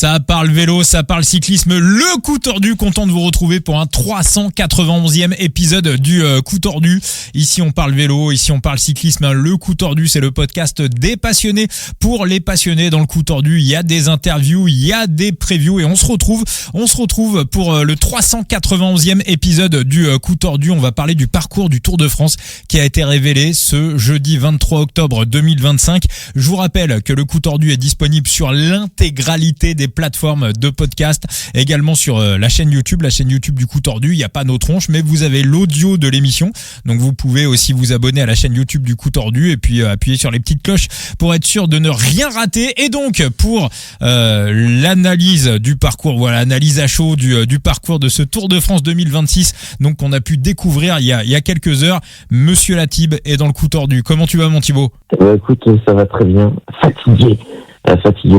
Ça parle vélo, ça parle cyclisme, le coup tordu, content de vous retrouver pour un 391e épisode du coup tordu. Ici on parle vélo, ici on parle cyclisme, le coup tordu c'est le podcast des passionnés pour les passionnés. Dans le coup tordu il y a des interviews, il y a des previews et on se retrouve pour le 391e épisode du coup tordu. On va parler du parcours du Tour de France qui a été révélé ce jeudi 23 octobre 2025. Je vous rappelle que le coup tordu est disponible sur l'intégralité des plateformes de podcast, également sur la chaîne YouTube du coup tordu. Il n'y a pas nos tronches, mais vous avez l'audio de l'émission, donc vous pouvez aussi vous abonner à la chaîne YouTube du coup tordu et puis appuyer sur les petites cloches pour être sûr de ne rien rater. Et donc pour l'analyse du parcours, voilà, analyse à chaud du parcours de ce Tour de France 2026, donc qu'on a pu découvrir il y a quelques heures. Monsieur Latib est dans le coup tordu. Comment tu vas, mon Thibaut? Écoute, ça va très bien. Fatigué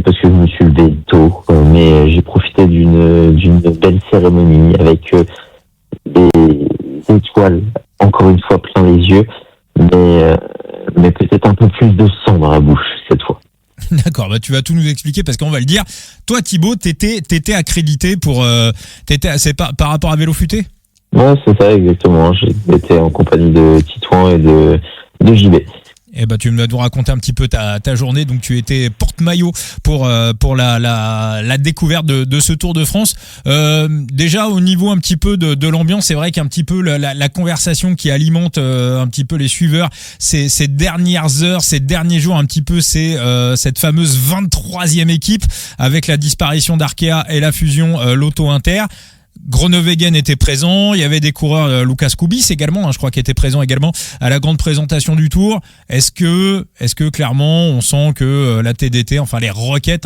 parce que je me suis levé tôt, mais j'ai profité d'une belle cérémonie avec des étoiles, encore une fois plein les yeux, mais peut-être un peu plus de sang dans la bouche cette fois. D'accord, bah tu vas tout nous expliquer parce qu'on va le dire. Toi, Thibaut, t'étais accrédité pour c'est par rapport à Vélo Futé? Ouais, c'est ça exactement. J'étais en compagnie de Titouan et de JB. Eh ben, tu vas nous raconter un petit peu ta journée. Donc, tu étais porte-maillot pour la découverte de ce Tour de France. Déjà, au niveau un petit peu de l'ambiance, c'est vrai qu'un petit peu la conversation qui alimente un petit peu les suiveurs ces dernières heures, ces derniers jours, un petit peu, c'est cette fameuse 23e équipe avec la disparition d'Arkea et la fusion Lotto Inter. Groenewegen était présent, il y avait des coureurs, Lucas Kubis également, je crois qu'il était présent également à la grande présentation du Tour. Est-ce que clairement on sent que la TDT, enfin les Rockets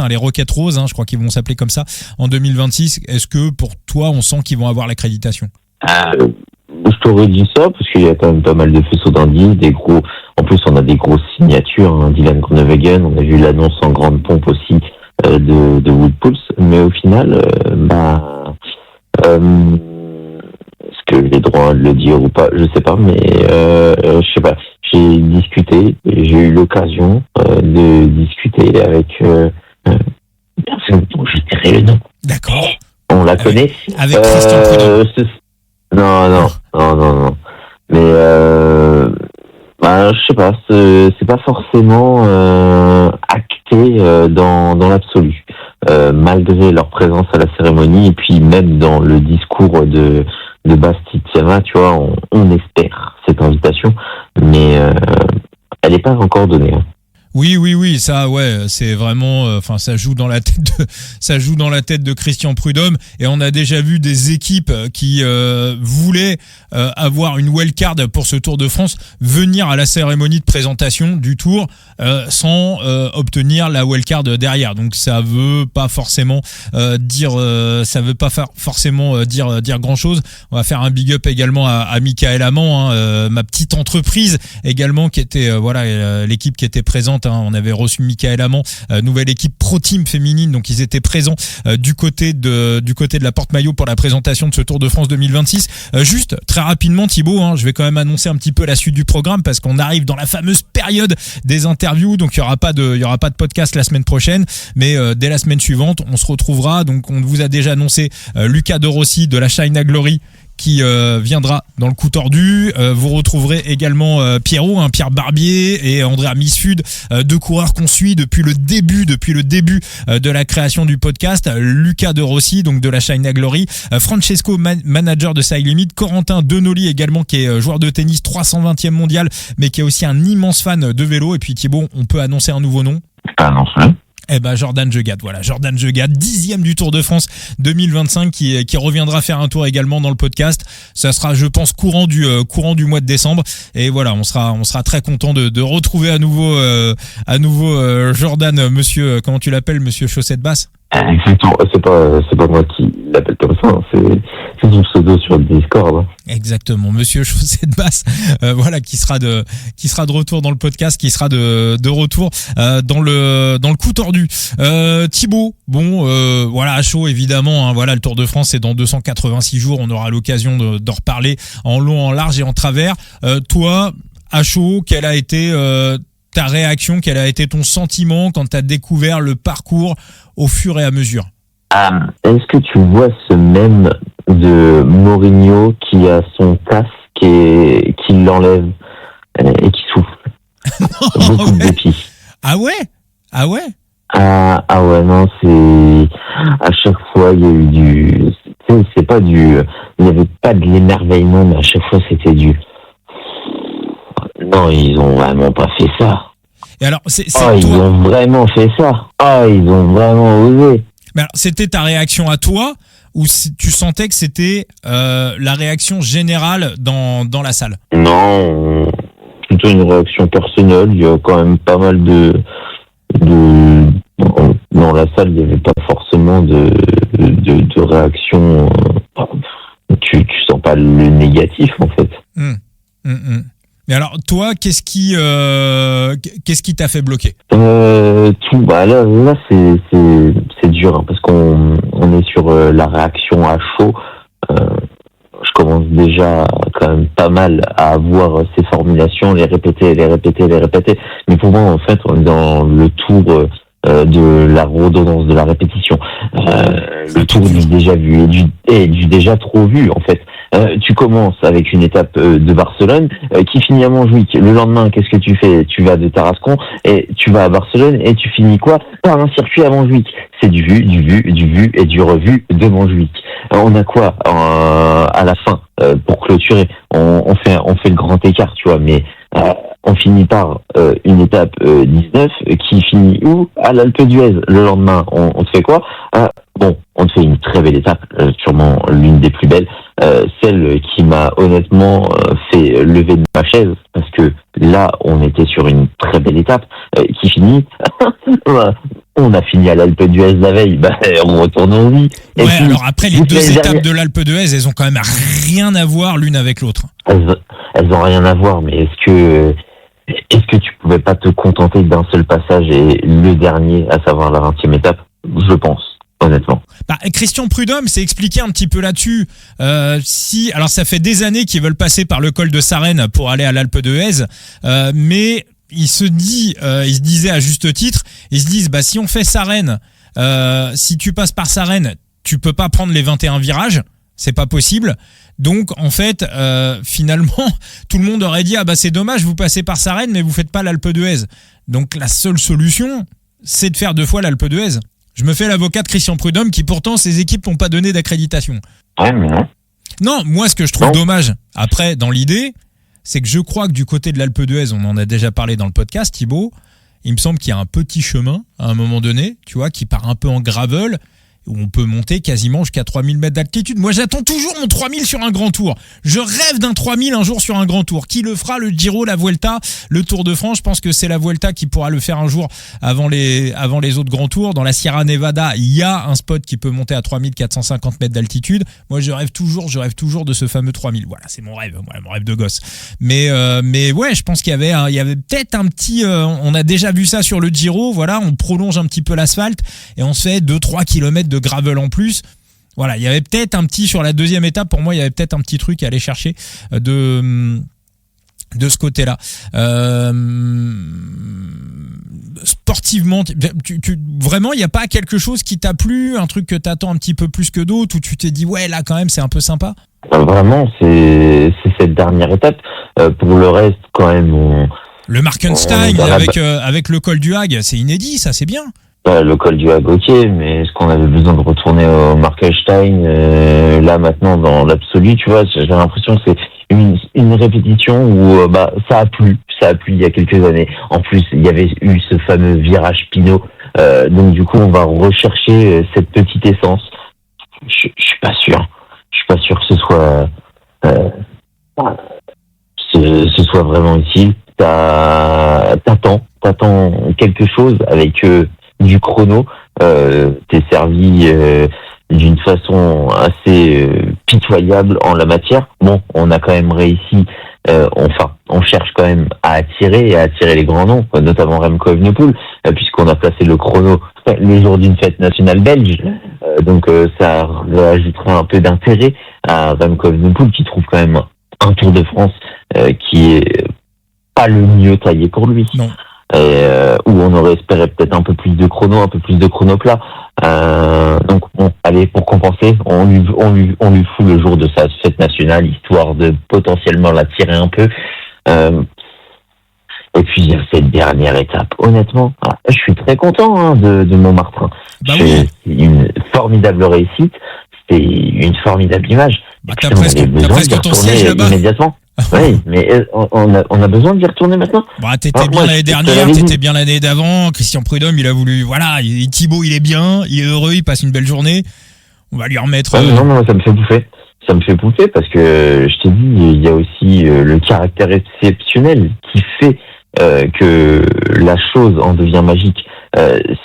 roses, je crois qu'ils vont s'appeler comme ça en 2026, est-ce que pour toi on sent qu'ils vont avoir l'accréditation? Je t'aurais dit ça parce qu'il y a quand même pas mal de faisceaux d'indices, des gros. En plus on a des grosses signatures, Dylan Groenewegen, on a vu l'annonce en grande pompe aussi de Wout Poels, mais au final, est-ce que j'ai le droit de le dire ou pas? Je sais pas, mais je sais pas. J'ai discuté, j'ai eu l'occasion de discuter avec personne dont je dirais le nom. D'accord. On la connaît. Avec Christian Prudhomme. Non. Mais je sais pas. C'est pas forcément acté dans l'absolu. Malgré leur présence à la cérémonie et puis même dans le discours de Bastien, tu vois, on espère cette invitation, mais elle n'est pas encore donnée. Oui, ça, ouais, c'est vraiment, ça joue dans la tête de Christian Prudhomme, et on a déjà vu des équipes qui voulaient avoir une wildcard pour ce Tour de France venir à la cérémonie de présentation du Tour sans obtenir la wildcard derrière. Donc ça veut pas forcément dire grand chose. On va faire un big up également à Michael Amand, ma petite entreprise également qui était l'équipe qui était présente. On avait reçu Michael Amand, nouvelle équipe Pro Team féminine, donc ils étaient présents du côté de la porte-maillot pour la présentation de ce Tour de France 2026. Juste très rapidement, Thibaut, je vais quand même annoncer un petit peu la suite du programme parce qu'on arrive dans la fameuse période des interviews, donc il y aura pas de podcast la semaine prochaine, mais dès la semaine suivante, on se retrouvera. Donc on vous a déjà annoncé Luca De Rossi de la China Glory qui viendra dans le coup tordu. Vous retrouverez également Pierre Barbier et Andrea Misfud, deux coureurs qu'on suit depuis le début de la création du podcast. Luca De Rossi, donc de la China Glory, Francesco, manager de Side Limit, Corentin Denoli également, qui est joueur de tennis 320e mondial, mais qui est aussi un immense fan de vélo. Et puis Thibaut, on peut annoncer un nouveau nom? Jordan Jegat, 10e du Tour de France 2025 qui reviendra faire un tour également dans le podcast. Ça sera, je pense, courant du mois de décembre. Et voilà, on sera très content de retrouver à nouveau Jordan, monsieur, comment tu l'appelles, monsieur Chaussette Basse? Exactement, c'est pas moi qui l'appelle comme ça, c'est son pseudo sur le Discord. Exactement, monsieur Chaussette Basse, qui sera de retour dans le podcast, qui sera de retour dans le coup tordu. Thibaut, à chaud évidemment, le Tour de France c'est dans 286 jours, on aura l'occasion d'en reparler en long, en large et en travers. Toi, à chaud, quelle a été ta réaction, quel a été ton sentiment quand tu as découvert le parcours au fur et à mesure? Est-ce que tu vois ce mème de Mourinho qui a son casque et qui l'enlève et qui souffle beaucoup de dépit? Ah ouais? Ah ouais, non, c'est à chaque fois il y a eu c'est pas il n'y avait pas de l'émerveillement, mais à chaque fois c'était non, ils ont vraiment pas fait ça. Et alors, ils ont vraiment fait ça. Ils ont vraiment osé. Mais alors, c'était ta réaction à toi ou tu sentais que c'était la réaction générale dans la salle? Non, plutôt une réaction personnelle. Il y a quand même pas mal dans la salle, il n'y avait pas forcément de réaction. Tu sens pas le négatif en fait. Mais alors, toi, qu'est-ce qui t'a fait bloquer? Tout. Là, c'est dur parce qu'on est sur la réaction à chaud. Je commence déjà quand même pas mal à avoir ces formulations, les répéter. Mais pour moi, en fait, on est dans le tour de la redondance, de la répétition. Le tour du déjà vu et du déjà trop vu, en fait. Tu commences avec une étape de Barcelone qui finit à Montjuic. Le lendemain, qu'est-ce que tu fais? Tu vas de Tarascon et tu vas à Barcelone et tu finis quoi? Par un circuit à Montjuic. C'est du vu et du revu de Montjuic. On a quoi à la fin pour clôturer? On fait le grand écart, tu vois, mais on finit par une étape 19 qui finit où? À l'Alpe d'Huez. Le lendemain, on te fait quoi? On te fait une très belle étape, sûrement l'une des plus belles, celle qui m'a honnêtement fait lever de ma chaise, parce que là, on était sur une très belle étape qui finit. On a fini à l'Alpe d'Huez la veille, on retourne en vie. Ouais, puis, alors après, les deux étapes de l'Alpe d'Huez, elles ont quand même rien à voir l'une avec l'autre. Elles ont rien à voir, mais est-ce que tu pouvais pas te contenter d'un seul passage et le dernier, à savoir la 20e étape? Je pense, honnêtement. Christian Prudhomme s'est expliqué un petit peu là-dessus. Alors ça fait des années qu'ils veulent passer par le col de Sarenne pour aller à l'Alpe d'Huez, mais il se disait à juste titre, ils se disent, si on fait Sarenne, si tu passes par Sarenne, tu peux pas prendre les 21 virages, c'est pas possible. Donc en fait, finalement, tout le monde aurait dit, c'est dommage, vous passez par Sarenne, mais vous faites pas l'Alpe d'Huez. Donc la seule solution, c'est de faire 2 fois l'Alpe d'Huez. Je me fais l'avocat de Christian Prudhomme, qui pourtant, ses équipes n'ont pas donné d'accréditation. Ouais, mais non. Non, moi, ce que je trouve dommage, après, dans l'idée, c'est que je crois que du côté de l'Alpe d'Huez, on en a déjà parlé dans le podcast, Thibaut, il me semble qu'il y a un petit chemin, à un moment donné, tu vois, qui part un peu en gravel, où on peut monter quasiment jusqu'à 3000 mètres d'altitude. Moi, j'attends toujours mon 3000 sur un grand tour. Je rêve d'un 3000 un jour sur un grand tour. Qui le fera? Le Giro, la Vuelta, le Tour de France? Je pense que c'est la Vuelta qui pourra le faire un jour avant les autres grands tours. Dans la Sierra Nevada, il y a un spot qui peut monter à 3450 mètres d'altitude. Moi, je rêve toujours de ce fameux 3000. Voilà, c'est mon rêve, mon rêve de gosse. Mais ouais, je pense qu'il y avait peut-être un petit, on a déjà vu ça sur le Giro. Voilà, on prolonge un petit peu l'asphalte et on se fait 2-3 kilomètres de gravel en plus. Voilà, il y avait peut-être un petit, sur la deuxième étape, pour moi, il y avait peut-être un petit truc à aller chercher de ce côté-là. Sportivement, vraiment, il n'y a pas quelque chose qui t'a plu, un truc que t'attends un petit peu plus que d'autres, où tu t'es dit, ouais, là, quand même, c'est un peu sympa? Vraiment, c'est cette dernière étape. Pour le reste, quand même, le Markenstein avec le col du Hague, c'est inédit, ça, c'est bien. Le col du Hague, ok, mais est-ce qu'on avait besoin de retourner au Markenstein là maintenant dans l'absolu, tu vois? J'ai l'impression que c'est une répétition où ça a plu il y a quelques années. En plus, il y avait eu ce fameux virage Pinot, donc du coup on va rechercher cette petite essence. Je suis pas sûr que ce soit vraiment utile. T'attends quelque chose avec du chrono. T'es servi d'une façon assez pitoyable en la matière. Bon, on a quand même réussi, on cherche quand même à attirer les grands noms, notamment Remco Evenepoel, puisqu'on a placé le chrono le jour d'une fête nationale belge. Donc ça ajoutera un peu d'intérêt à Remco Evenepoel, qui trouve quand même un Tour de France qui est pas le mieux taillé pour lui. Non. Où on aurait espéré peut-être un peu plus de chrono plat. Donc bon, allez, pour compenser, on lui fout le jour de sa fête nationale, histoire de potentiellement la tirer un peu. Et puis il y a cette dernière étape. Honnêtement, je suis très content de Montmartre. Oui. C'est une formidable réussite. C'est une formidable image. T'as presque ton siège là-bas. Immédiatement. Oui, mais on a besoin d'y retourner maintenant. T'étais bien l'année dernière, t'étais bien l'année d'avant. Christian Prudhomme, il a voulu, voilà, Thibaut, il est bien, il est heureux, il passe une belle journée. On va lui remettre. Non, ça me fait bouffer. Ça me fait bouffer parce que je t'ai dit, il y a aussi le caractère exceptionnel qui fait que la chose en devient magique.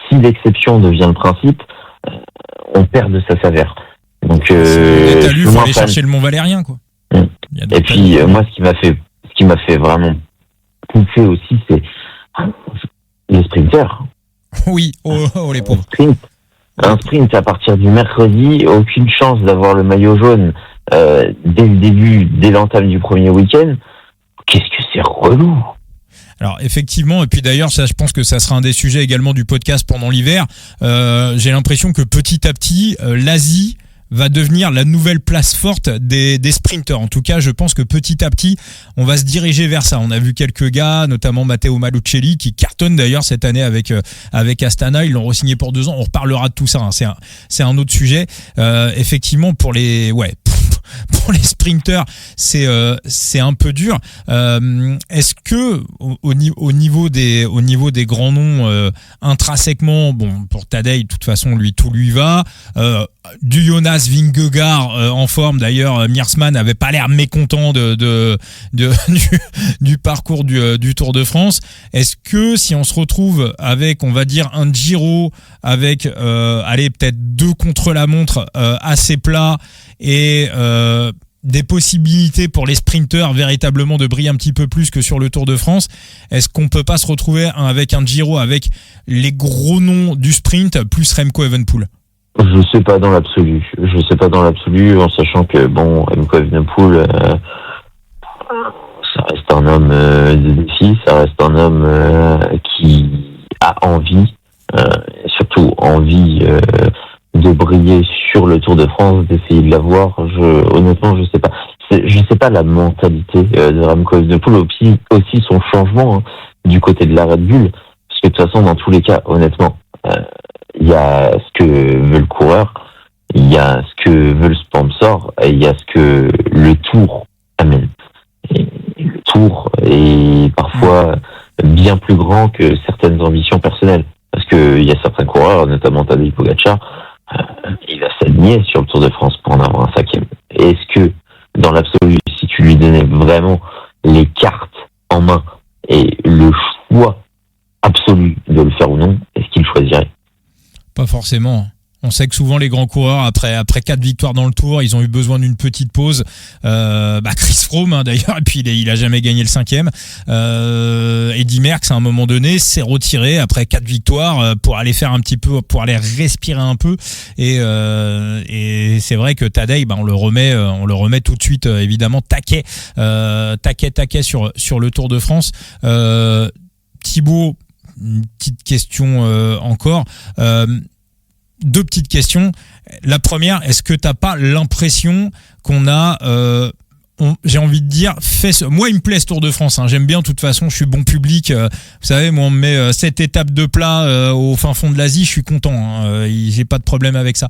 Si l'exception devient le principe, on perd de sa saveur. Donc, il faut aller chercher le Mont Valérien, quoi. Et puis moi, ce qui m'a fait vraiment pousser aussi, c'est les sprinters. Oui, les pauvres. Un sprint à partir du mercredi, aucune chance d'avoir le maillot jaune dès le début, dès l'entame du premier week-end. Qu'est-ce que c'est relou. Alors effectivement, et puis d'ailleurs, ça, je pense que ça sera un des sujets également du podcast pendant l'hiver. J'ai l'impression que petit à petit, l'Asie va devenir la nouvelle place forte des sprinters. En tout cas, je pense que petit à petit, on va se diriger vers ça. On a vu quelques gars, notamment Matteo Malucelli, qui cartonne d'ailleurs cette année avec Astana. Ils l'ont re-signé pour 2 ans. On reparlera de tout ça. C'est un autre sujet. Effectivement, pour les sprinters, c'est un peu dur. Est-ce que au niveau des grands noms intrinsèquement, bon, pour Tadej, de toute façon, tout lui va. Du Jonas Vingegaard en forme, d'ailleurs Meersmann avait pas l'air mécontent du parcours du Tour de France. Est-ce que si on se retrouve avec, on va dire, un Giro avec peut-être 2 contre-la-montre assez plats et des possibilités pour les sprinteurs véritablement de briller un petit peu plus que sur le Tour de France, est-ce qu'on peut pas se retrouver avec un Giro avec les gros noms du sprint plus Remco Evenepoel? Je sais pas dans l'absolu, en sachant que bon, Remco Evenepoel, ça reste un homme de défi, ça reste un homme qui a envie, surtout envie de briller sur le Tour de France, d'essayer de l'avoir. Honnêtement, je sais pas. Je sais pas la mentalité de Remco Evenepoel, aussi son changement du côté de la Red Bull, parce que de toute façon, dans tous les cas, honnêtement. Il y a ce que veut le coureur, il y a ce que veut le sponsor, et il y a ce que le Tour amène. Et le Tour est parfois bien plus grand que certaines ambitions personnelles. Parce que il y a certains coureurs, notamment Tadej Pogacar, il va s'aligner sur le Tour de France pour en avoir un 5e. Est-ce que, dans l'absolu, si tu lui donnais vraiment les cartes en main et le choix absolu de le faire ou non, est-ce qu'il choisirait? Pas forcément. On sait que souvent les grands coureurs, après 4 victoires dans le Tour, ils ont eu besoin d'une petite pause. Chris Froome d'ailleurs, et puis il a jamais gagné le 5e. Eddy Merckx à un moment donné s'est retiré après 4 victoires pour aller faire un petit peu, pour aller respirer un peu. Et c'est vrai que Tadej, on le remet tout de suite évidemment taquet sur le Tour de France. Thibaut, une petite question encore. 2 petites questions. La première, est-ce que t'as pas l'impression qu'on a, j'ai envie de dire, moi il me plaît ce Tour de France, j'aime bien, de toute façon je suis bon public, vous savez, moi on me met 7 étapes de plat au fin fond de l'Asie, je suis content, j'ai pas de problème avec ça.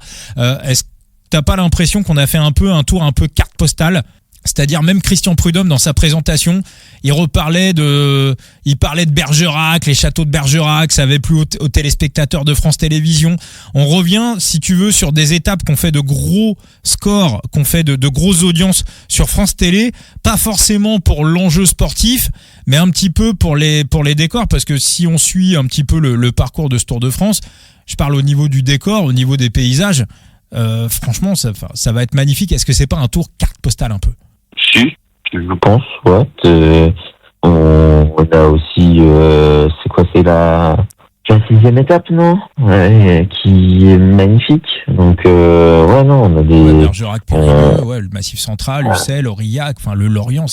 Est-ce que t'as pas l'impression qu'on a fait un tour un peu carte postale? C'est-à-dire même Christian Prudhomme dans sa présentation, il parlait de Bergerac, les châteaux de Bergerac, ça avait plu aux téléspectateurs de France Télévisions. On revient, si tu veux, sur des étapes qu'on fait de gros scores, qu'on fait de grosses audiences sur France Télé, pas forcément pour l'enjeu sportif, mais un petit peu pour les décors, parce que si on suit un petit peu le parcours de ce Tour de France, je parle au niveau du décor, au niveau des paysages, franchement ça va être magnifique. Est-ce que c'est pas un tour carte postale un peu? Si, je pense, ouais. On a aussi, c'est la 6e étape, non? Ouais, qui est magnifique. Donc, on a des... Bergerac, Périgueux, le Massif Central, Ussel, Aurillac, le Lorient,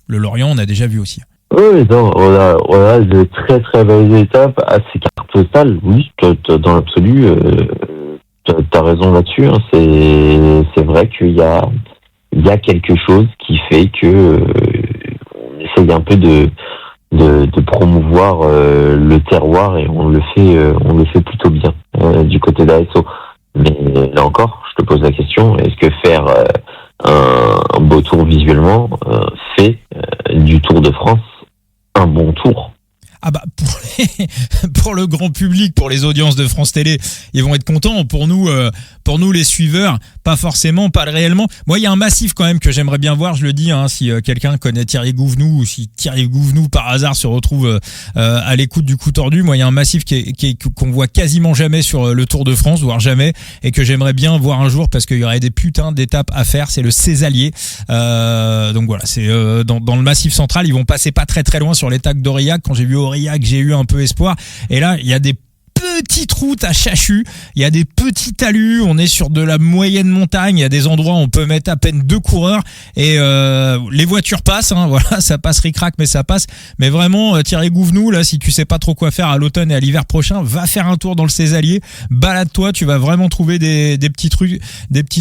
le Lorient, on a déjà vu aussi. Oui, non, on a de très très belles étapes, assez carte postale, oui, dans l'absolu, t'as raison là-dessus. Hein. C'est vrai qu'il y a quelque chose qui fait que on essaye un peu de promouvoir le terroir et on le fait plutôt bien du côté d'ASO. Mais là encore, je te pose la question, est-ce que faire un beau tour visuellement fait du Tour de France un bon tour? Ah bah pour le grand public, pour les audiences de France Télé, ils vont être contents. Pour nous les suiveurs, pas forcément, pas réellement. Moi, il y a un massif quand même que j'aimerais bien voir. Je le dis, hein, si quelqu'un connaît Thierry Gouvenou ou si Thierry Gouvenou par hasard se retrouve à l'écoute du coup tordu. Moi, il y a un massif qu'on voit quasiment jamais sur le Tour de France, voire jamais, et que j'aimerais bien voir un jour parce qu'il y aurait des putains d'étapes à faire. C'est le Césalier. Donc voilà, c'est dans le massif central. Ils vont passer pas très très loin sur l'étape d'Aurillac. Quand j'ai vu Aurillac, j'ai eu un peu espoir. Et là, il y a des petites routes à Chachu, il y a des petits talus, on est sur de la moyenne montagne, il y a des endroits où on peut mettre à peine 2 coureurs et les voitures passent, hein, voilà, ça passe ric-rac mais ça passe. Mais vraiment, Thierry Gouvenou, là, si tu sais pas trop quoi faire à l'automne et à l'hiver prochain, va faire un tour dans le Césalier, balade-toi, tu vas vraiment trouver des petits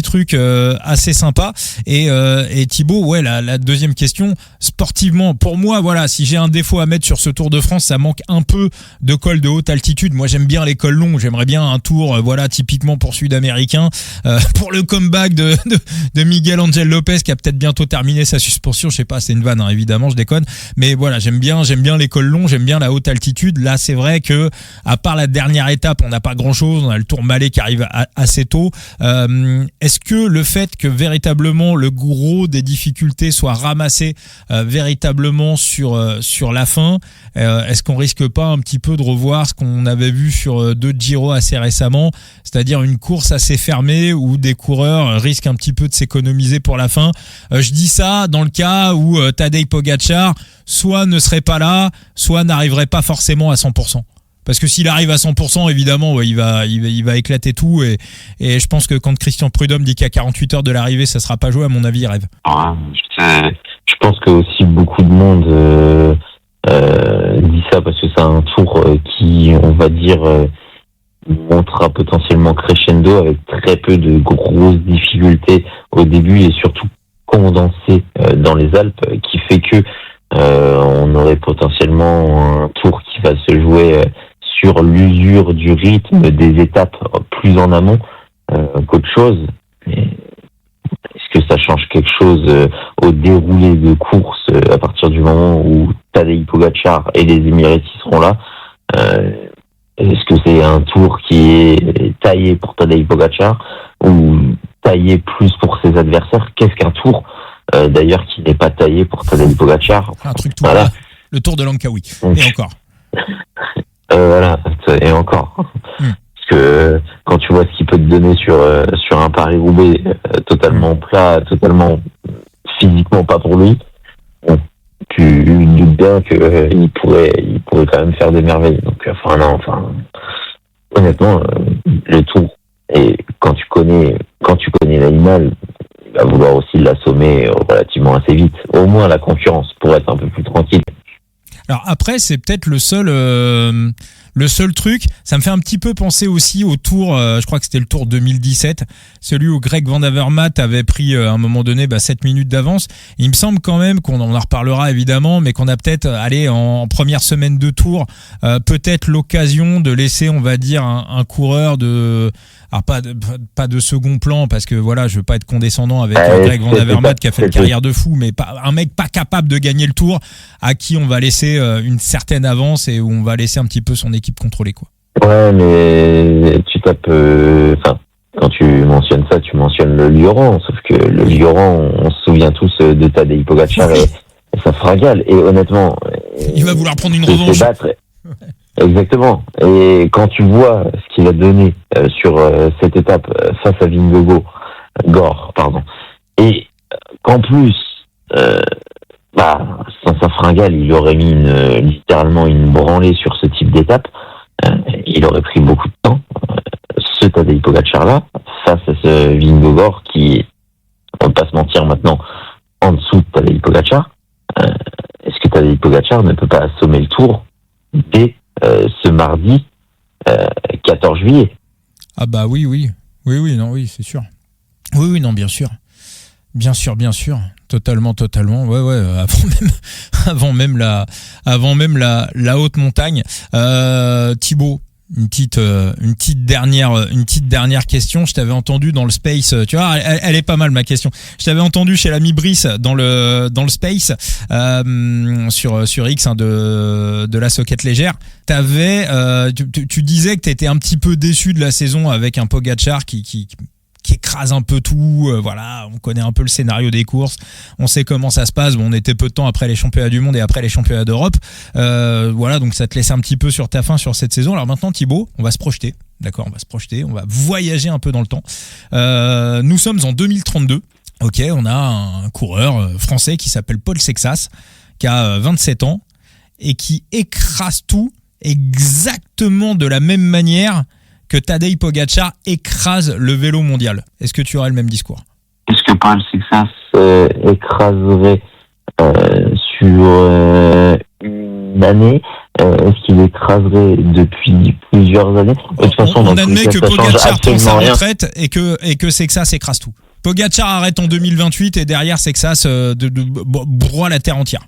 trucs assez sympas. Et Thibaut, ouais, la deuxième question, sportivement, pour moi, voilà, si j'ai un défaut à mettre sur ce Tour de France, ça manque un peu de col de haute altitude. Moi, j'aime bien les cols longs, j'aimerais bien un tour, voilà, typiquement pour Sud-Américain, pour le comeback de Miguel Angel Lopez qui a peut-être bientôt terminé sa suspension, je sais pas, c'est une vanne, hein, évidemment, je déconne, mais voilà, j'aime bien les cols longs, j'aime bien la haute altitude. Là, c'est vrai que à part la dernière étape, on n'a pas grand-chose, on a le Tour Malais qui arrive assez tôt. Est-ce que le fait que véritablement le gros des difficultés soit ramassé véritablement sur la fin, est-ce qu'on risque pas un petit peu de revoir ce qu'on avait vu sur 2 Giro assez récemment, c'est-à-dire une course assez fermée où des coureurs risquent un petit peu de s'économiser pour la fin? Je dis ça dans le cas où Tadej Pogačar soit ne serait pas là, soit n'arriverait pas forcément à 100%. Parce que s'il arrive à 100%, évidemment, ouais, il va éclater tout. Et je pense que quand Christian Prudhomme dit qu'à 48 heures de l'arrivée, ça sera pas joué, à mon avis, il rêve. Je pense que aussi beaucoup de monde dit ça parce que c'est un tour qui, on va dire, montera potentiellement crescendo avec très peu de grosses difficultés au début et surtout condensé dans les Alpes, qui fait que on aurait potentiellement un tour qui va se jouer sur l'usure du rythme des étapes plus en amont qu'autre chose. Mais est-ce que ça change quelque chose au déroulé de course à partir du moment où Tadej Pogačar et les Émiratis seront là? Est-ce que c'est un tour qui est taillé pour Tadej Pogačar ou taillé plus pour ses adversaires? Qu'est-ce qu'un tour d'ailleurs qui n'est pas taillé pour Tadej Pogačar? Un truc tout voilà. Le Tour de Langkawi. Et encore. Voilà, et encore. Parce que quand tu vois ce qu'il peut te donner sur un Paris-Roubaix totalement plat, totalement physiquement pas pour lui, bon, tu doutes bien que il pourrait quand même faire des merveilles. Donc honnêtement, le Tour, et quand tu connais l'animal, il va vouloir aussi l'assommer relativement assez vite, au moins la concurrence, pour être un peu plus tranquille. Alors après, c'est peut-être le seul truc. Ça me fait un petit peu penser aussi au Tour, je crois que c'était le Tour 2017, celui où Greg Van Avermaet avait pris à un moment donné 7 minutes d'avance. Il me semble quand même qu'on en reparlera évidemment, mais qu'on a peut-être en première semaine de Tour peut-être l'occasion de laisser, on va dire, un coureur alors pas de second plan, parce que voilà, je veux pas être condescendant avec Greg Van Avermaet qui a fait une carrière de fou, mais un mec pas capable de gagner le Tour, à qui on va laisser une certaine avance et où on va laisser un petit peu son équipe contrôler, quoi. Ouais, mais tu tapes quand tu mentionnes ça, tu mentionnes le Lioran, sauf que le Lioran, on se souvient tous de Tadej Pogačar et sa fragale, et honnêtement, il va vouloir prendre une revanche. Exactement. Et quand tu vois ce qu'il a donné sur cette étape face à Gore, et qu'en plus, sans sa fringale, il aurait mis littéralement une branlée sur ce type d'étape, il aurait pris beaucoup de temps. Ce Tadej Pogačar-là, face à ce Vingegaard qui, on va pas se mentir maintenant, en dessous de Tadej Pogačar, est-ce que Tadej Pogačar ne peut pas assommer le Tour dès ce mardi 14 juillet? Ah bah oui, Oui, non, oui, c'est sûr. Oui, non, bien sûr. Bien sûr. Totalement. Ouais, avant même la haute montagne. Thibaut, une petite dernière question. Je t'avais entendu dans le space. Tu vois, elle est pas mal ma question. Je t'avais entendu chez l'ami Brice dans le space sur X de la soquette légère. Tu disais que t'étais un petit peu déçu de la saison avec un Pogačar qui écrase un peu tout, voilà, on connaît un peu le scénario des courses, on sait comment ça se passe, bon, on était peu de temps après les championnats du monde et après les championnats d'Europe, voilà, donc ça te laisse un petit peu sur ta faim sur cette saison. Alors maintenant Thibaut, on va se projeter, d'accord, on va voyager un peu dans le temps. Nous sommes en 2032, ok, on a un coureur français qui s'appelle Paul Sexas, qui a 27 ans et qui écrase tout exactement de la même manière que Tadej Pogačar écrase le vélo mondial. Est-ce que tu aurais le même discours? Est-ce que Paul Sexas écraserait sur une année? Est-ce qu'il écraserait depuis plusieurs années? De toute façon, on admet que Pogačar prend sa retraite et que Sexas écrase tout. Pogačar arrête en 2028 et derrière Sexas broie la terre entière.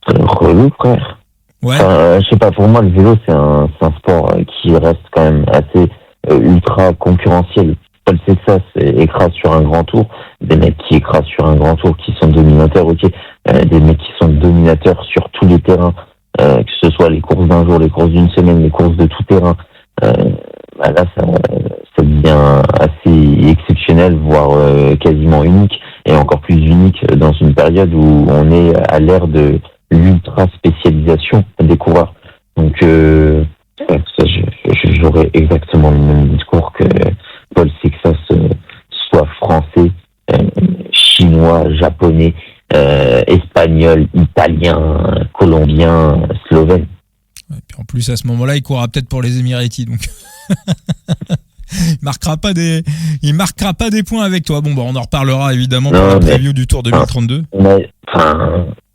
Relou, frère. Ouais. Je sais pas, pour moi, le vélo, c'est un sport qui reste quand même assez ultra concurrentiel. Paul Sexas écrase sur un grand tour, des mecs qui écrasent sur un grand tour, qui sont dominateurs, ok, des mecs qui sont dominateurs sur tous les terrains, que ce soit les courses d'un jour, les courses d'une semaine, les courses de tout terrain. Là, ça devient assez exceptionnel, voire quasiment unique, et encore plus unique dans une période où on est à l'ère de l'ultra spécialisation des coureurs. Donc, j'aurais exactement le même discours que Paul Sexas, soit français, chinois, japonais, espagnol, italien, colombien, slovène. Et puis en plus, à ce moment-là, il courra peut-être pour les Emiratis, donc il marquera pas des points avec toi. Bon, on en reparlera évidemment pour la preview du Tour 2032.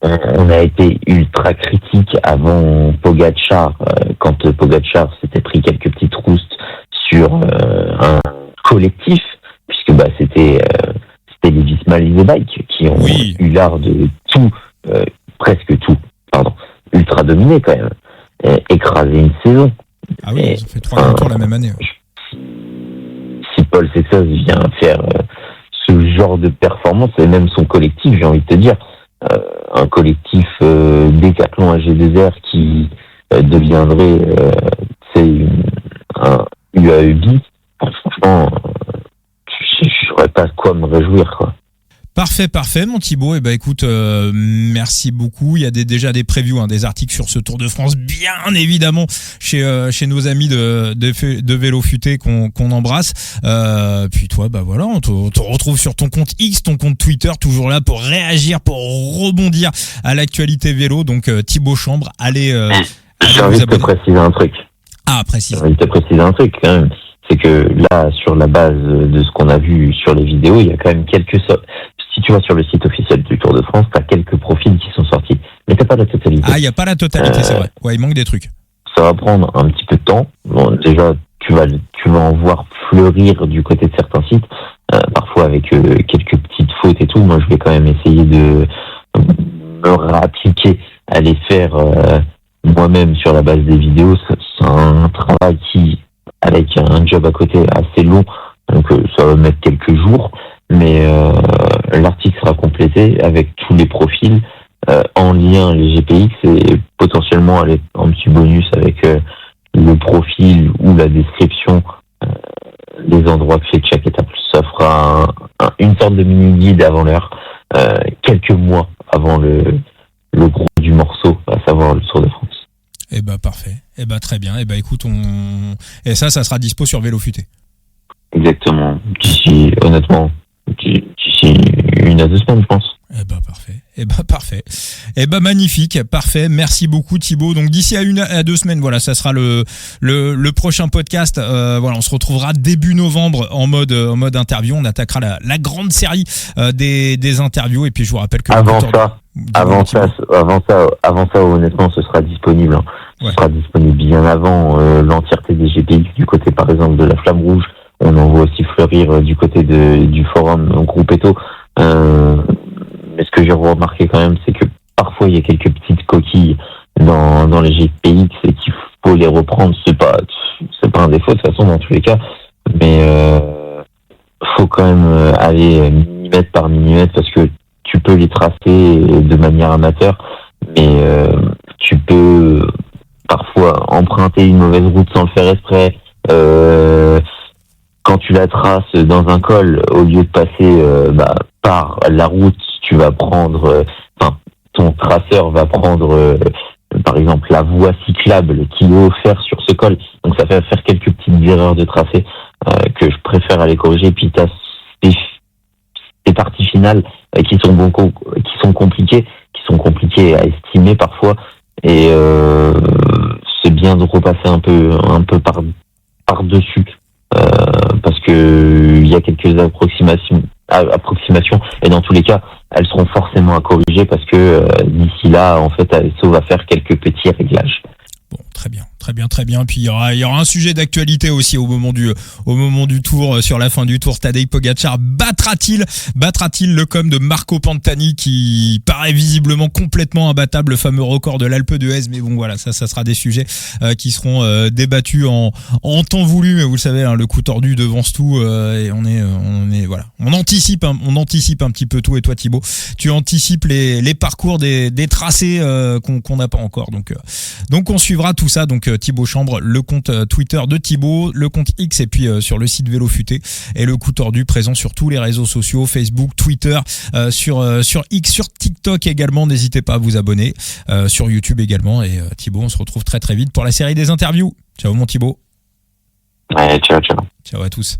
On a été ultra critique avant Pogačar, quand Pogačar s'était pris quelques petites roustes sur un collectif, puisque c'était les Visma Leasebike qui ont eu l'art de tout, presque tout, ultra dominé quand même, écraser une saison. Ah oui, ils ont fait 3 tours la même année. Si Paul Sexas vient faire ce genre de performance, et même son collectif, j'ai envie de te dire, un collectif Décathlon AG2R qui deviendrait un UAE, franchement, j'aurais pas de quoi me réjouir, quoi. Parfait, mon Thibaut. Et écoute, merci beaucoup. Il y a déjà des previews, des articles sur ce Tour de France, bien évidemment, chez nos amis de Vélo Futé qu'on embrasse. Puis toi, voilà, on te retrouve sur ton compte X, ton compte Twitter, toujours là pour réagir, pour rebondir à l'actualité vélo. Donc Thibaut Chambre, allez j'ai envie de te préciser un truc. Ah, précise. J'ai envie de te préciser un truc quand même. C'est que là, sur la base de ce qu'on a vu sur les vidéos, il y a quand même si tu vas sur le site officiel du Tour de France, t'as quelques profils qui sont sortis. Mais t'as pas la totalité. Ah, il n'y a pas la totalité, c'est vrai. Ouais, il manque des trucs. Ça va prendre un petit peu de temps. Bon, déjà, tu vas en voir fleurir du côté de certains sites, parfois avec quelques petites fautes et tout. Moi, je vais quand même essayer de me réappliquer à les faire moi-même sur la base des vidéos. C'est un travail qui, avec un job à côté assez long, donc ça va mettre quelques jours. Mais l'article sera complété avec tous les profils en lien les GPX et potentiellement aller en petit bonus avec le profil ou la description des endroits que fait chaque étape. Ça fera une sorte de mini-guide avant l'heure, quelques mois avant le gros du morceau, à savoir le Tour de France. Parfait. Très bien. Écoute, et ça sera dispo sur Vélo Futé. Exactement. Honnêtement, d'ici 1 à 2 semaines, je pense. Parfait. Magnifique, parfait. Merci beaucoup Thibaut. Donc d'ici à 1 à 2 semaines, voilà, ça sera le prochain podcast. On se retrouvera début novembre en mode interview. On attaquera la grande série des interviews. Et puis je vous rappelle que avant ça, honnêtement, ce sera disponible. Ce sera disponible bien avant l'entièreté des GPX du côté, par exemple, de la Flamme Rouge on en voit aussi fleurir du côté du forum Groupe Eto. Mais ce que j'ai remarqué quand même, c'est que parfois il y a quelques petites coquilles dans les GPX et qu'il faut les reprendre. C'est pas un défaut de toute façon dans tous les cas, mais faut quand même aller millimètre par millimètre parce que tu peux les tracer de manière amateur, mais tu peux parfois emprunter une mauvaise route sans le faire exprès. Quand tu la traces dans un col, au lieu de passer par la route, tu vas prendre, ton traceur va prendre, par exemple, la voie cyclable qui est offerte sur ce col. Donc ça fait faire quelques petites erreurs de tracé que je préfère aller corriger. Puis tu as des parties finales qui sont compliquées à estimer parfois. Et c'est bien de repasser un peu par dessus. Parce que il y a quelques approximations et dans tous les cas elles seront forcément à corriger parce que d'ici là en fait ASO va faire quelques petits réglages. Bon, très bien. Puis il y aura un sujet d'actualité aussi au moment du tour, sur la fin du tour. Tadej Pogačar battra-t-il le com de Marco Pantani qui paraît visiblement complètement imbattable, le fameux record de l'Alpe d'Huez. Mais bon voilà, ça sera des sujets qui seront débattus en temps voulu. Mais vous le savez, hein, le coup tordu devance tout et on est voilà, on anticipe un petit peu tout. Et toi Thibaut, tu anticipes les parcours des tracés qu'on n'a pas encore. Donc on suivra tout ça. Donc Thibaut Chambre, le compte Twitter de Thibaut, le compte X et puis sur le site Vélo Futé et le coup tordu présent sur tous les réseaux sociaux, Facebook, Twitter, sur X, sur TikTok également. N'hésitez pas à vous abonner, sur YouTube également. Et Thibaut, on se retrouve très très vite pour la série des interviews. Ciao mon Thibaut. Ouais, ciao. Ciao à tous.